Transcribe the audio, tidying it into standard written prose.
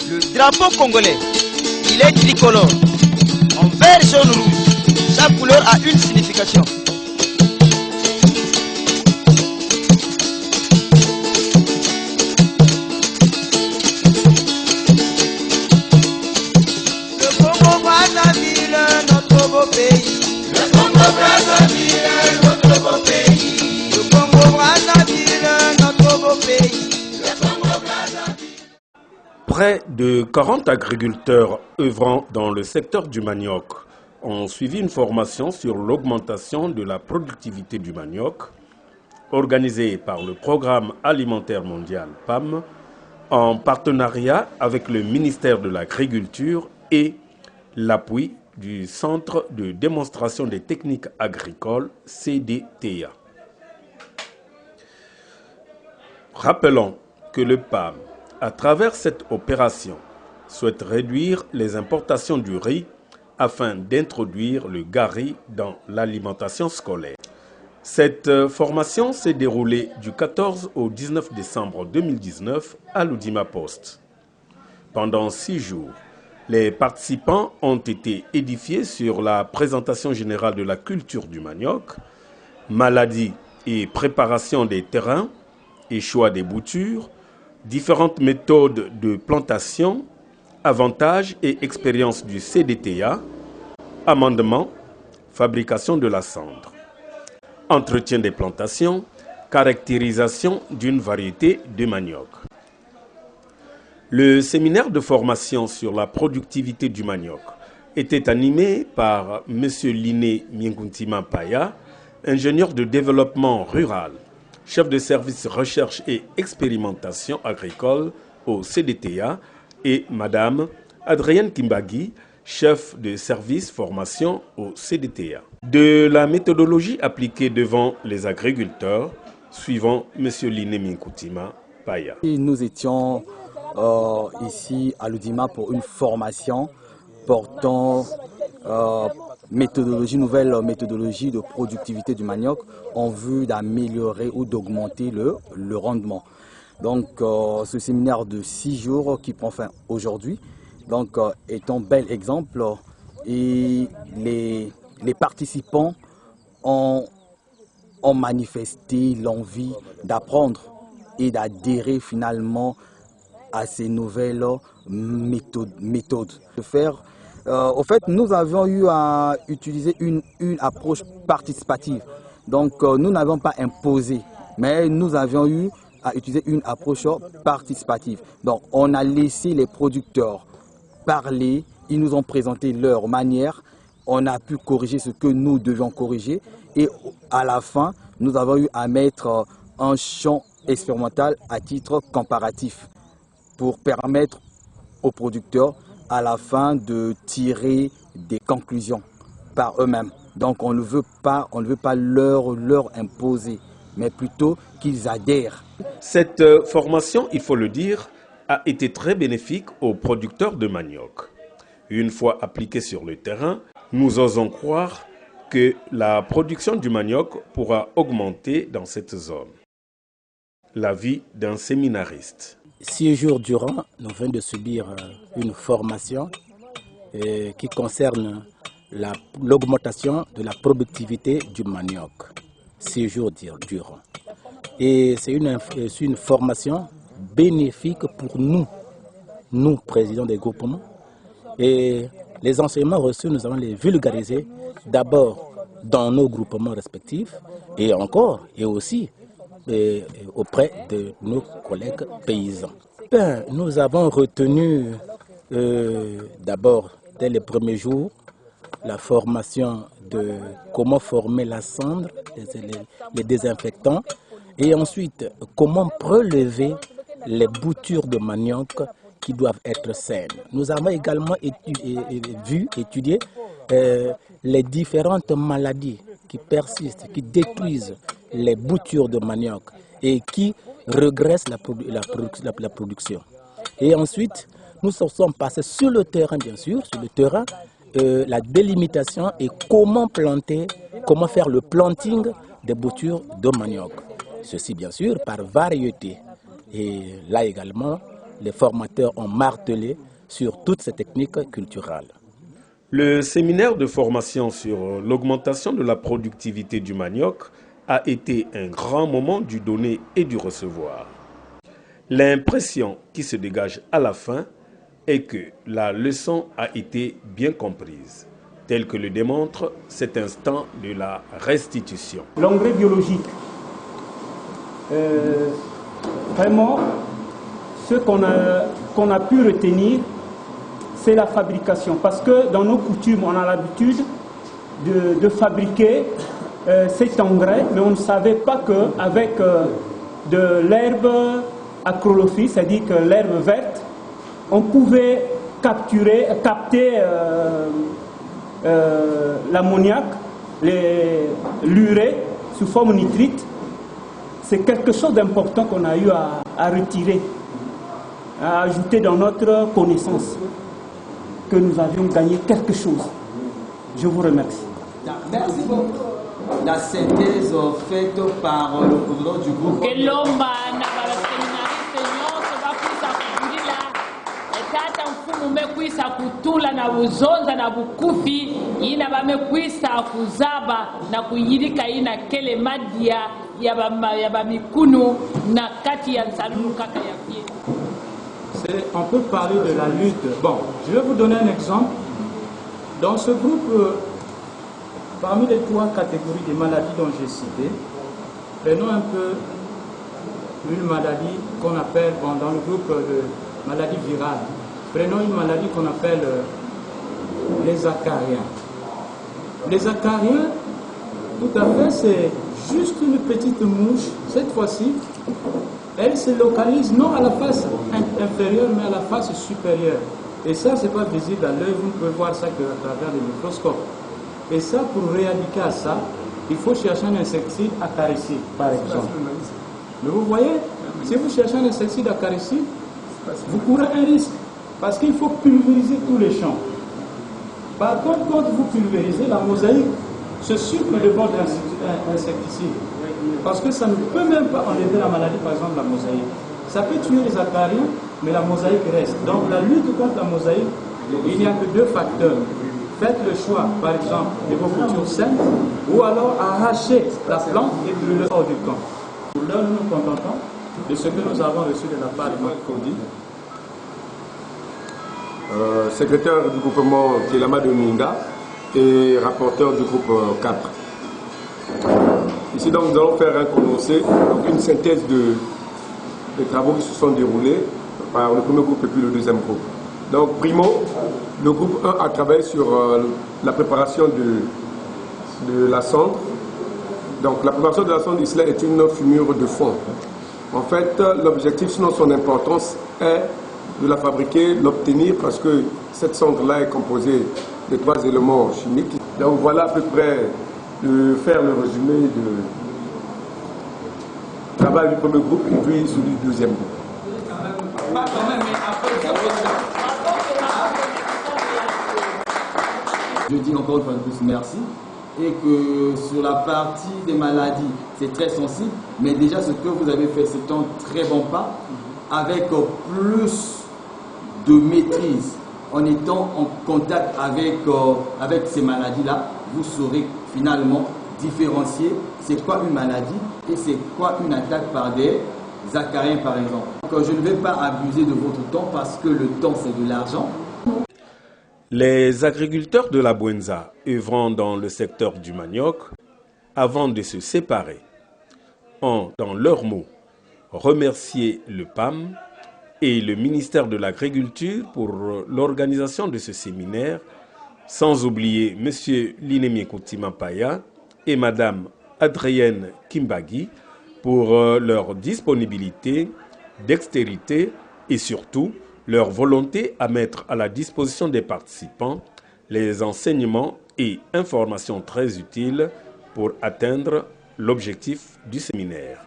Le drapeau congolais, il est tricolore. En vert, jaune, rouge. Chaque couleur a une signification. Le Congo Brazzaville, notre beau pays. Le Congo Brazzaville, notre beau pays. Le Congo Brazzaville, notre beau pays. Le Congo Brazzaville. Près de 40 agriculteurs œuvrant dans le secteur du manioc ont suivi une formation sur l'augmentation de la productivité du manioc organisée par le Programme alimentaire mondial PAM en partenariat avec le ministère de l'Agriculture et l'appui du Centre de démonstration des techniques agricoles CDTA. Rappelons que le PAM, à travers cette opération, souhaite réduire les importations du riz afin d'introduire le gari dans l'alimentation scolaire. Cette formation s'est déroulée du 14 au 19 décembre 2019 à l'Oudima Post. Pendant 6 jours, les participants ont été édifiés sur la présentation générale de la culture du manioc, maladie et préparation des terrains et choix des boutures, différentes méthodes de plantation, avantages et expériences du CDTA, amendement, fabrication de la cendre, entretien des plantations, caractérisation d'une variété de manioc. Le séminaire de formation sur la productivité du manioc était animé par M. Liné Mienkuntima Paya, ingénieur de développement rural, chef de service recherche et expérimentation agricole au CDTA, et Mme Adrienne Kimbagi, chef de service formation au CDTA. De la méthodologie appliquée devant les agriculteurs, suivant M. Liné Mienkuntima Paya. Nous étions ici à l'Oudima pour une formation portant nouvelle méthodologie de productivité du manioc en vue d'améliorer ou d'augmenter le rendement. Donc ce séminaire de 6 jours qui prend fin aujourd'hui est un bel exemple et les participants ont manifesté l'envie d'apprendre et d'adhérer finalement à ces nouvelles méthodes. Au fait, nous avions eu à utiliser une approche participative. Donc, nous n'avons pas imposé, mais nous avions eu à utiliser une approche participative. Donc, on a laissé les producteurs parler, ils nous ont présenté leur manière, on a pu corriger ce que nous devions corriger et à la fin, nous avons eu à mettre un champ expérimental à titre comparatif pour permettre aux producteurs à la fin de tirer des conclusions par eux-mêmes. Donc on ne veut pas leur imposer, mais plutôt qu'ils adhèrent. Cette formation, il faut le dire, a été très bénéfique aux producteurs de manioc. Une fois appliquée sur le terrain, nous osons croire que la production du manioc pourra augmenter dans cette zone. L'avis d'un séminariste. 6 jours durant, nous venons de subir une formation qui concerne l'augmentation de la productivité du manioc. 6 jours durant. Et c'est une formation bénéfique pour nous présidents des groupements. Et les enseignements reçus, nous allons les vulgariser d'abord dans nos groupements respectifs et aussi auprès de nos collègues paysans. Nous avons retenu d'abord, dès les premiers jours, la formation de comment former la cendre, les désinfectants, et ensuite comment prélever les boutures de manioc qui doivent être saines. Nous avons également étudié les différentes maladies qui persistent, qui détruisent les boutures de manioc et qui régressent la production. Et ensuite, nous sommes passés sur le terrain, bien sûr, la délimitation et comment faire le planting des boutures de manioc. Ceci, bien sûr, par variété. Et là également, les formateurs ont martelé sur toutes ces techniques culturelles. Le séminaire de formation sur l'augmentation de la productivité du manioc a été un grand moment du donner et du recevoir. L'impression qui se dégage à la fin est que la leçon a été bien comprise, tel que le démontre cet instant de la restitution. L'engrais biologique, vraiment, ce qu'on a pu retenir, c'est la fabrication. Parce que dans nos coutumes, on a l'habitude de fabriquer cet engrais, mais on ne savait pas qu'avec de l'herbe acrolophile, c'est-à-dire que l'herbe verte, on pouvait capter l'ammoniac, l'urée sous forme nitrite. C'est quelque chose d'important qu'on a eu à retirer, à ajouter dans notre connaissance, que nous avions gagné quelque chose. Je vous remercie. Merci beaucoup. La synthèse faite par le président du groupe. Mekwisa kutula na buzonza na bukufi ina bamekwisa kuzaba na kuyirika ina kele madia ya bamikunu na kati ya nsalulu kaka ya pie. On peut parler de la lutte. Bon, je vais vous donner un exemple. Dans ce groupe, parmi les 3 catégories de maladies dont j'ai cité, prenons un peu une maladie qu'on appelle, bon, dans le groupe de maladies virales, prenons une maladie qu'on appelle les acariens. Les acariens, tout à fait, c'est juste une petite mouche. Cette fois-ci, elle se localise non à la face inférieure, mais à la face supérieure. Et ça, ce n'est pas visible à l'œil, vous ne pouvez voir ça qu'à travers le microscope. Et ça, pour réadiquer ça, il faut chercher un insecticide acaricide, par exemple. Mais vous voyez, si vous cherchez un insecticide acaricide, vous courez un risque. Parce qu'il faut pulvériser tous les champs. Par contre, quand vous pulvérisez, la mosaïque se supple de bord d'insecticide. Parce que ça ne peut même pas enlever la maladie, par exemple la mosaïque. Ça peut tuer les acariens, mais la mosaïque reste. Donc la lutte contre la mosaïque, il n'y a que 2 facteurs. Faites le choix, par exemple, de vos cultures saines, ou alors arrachez la plante et brûlez hors du camp. Là, nous nous contentons de ce que nous avons reçu de la part de notre Cody. Secrétaire du groupement Kielama de Minga et rapporteur du groupe 4. Ici donc nous allons faire un condensé, donc une synthèse des travaux qui se sont déroulés par le premier groupe et puis le deuxième groupe. Donc primo, le groupe 1 a travaillé sur la préparation de la cendre. Donc la préparation de la cendre ici est une fumure de fond. En fait, l'objectif, sinon son importance, est de la fabriquer, l'obtenir, parce que cette cendre-là est composée de 3 éléments chimiques. Donc voilà à peu près de faire le résumé du travail du premier groupe et puis celui du deuxième groupe. Je dis encore une fois de plus merci. Et que sur la partie des maladies, c'est très sensible, mais déjà ce que vous avez fait, c'est un très bon pas, avec plus de maîtrise, en étant en contact avec ces maladies-là, vous saurez finalement différencier c'est quoi une maladie et c'est quoi une attaque par des acariens par exemple. Donc, je ne vais pas abuser de votre temps parce que le temps c'est de l'argent. Les agriculteurs de la Bwenza, œuvrant dans le secteur du manioc, avant de se séparer, ont, dans leurs mots, remercié le PAM et le ministère de l'Agriculture pour l'organisation de ce séminaire, sans oublier M. Linemie Koutimampaya et Mme Adrienne Kimbagi pour leur disponibilité, dextérité et surtout leur volonté à mettre à la disposition des participants les enseignements et informations très utiles pour atteindre l'objectif du séminaire.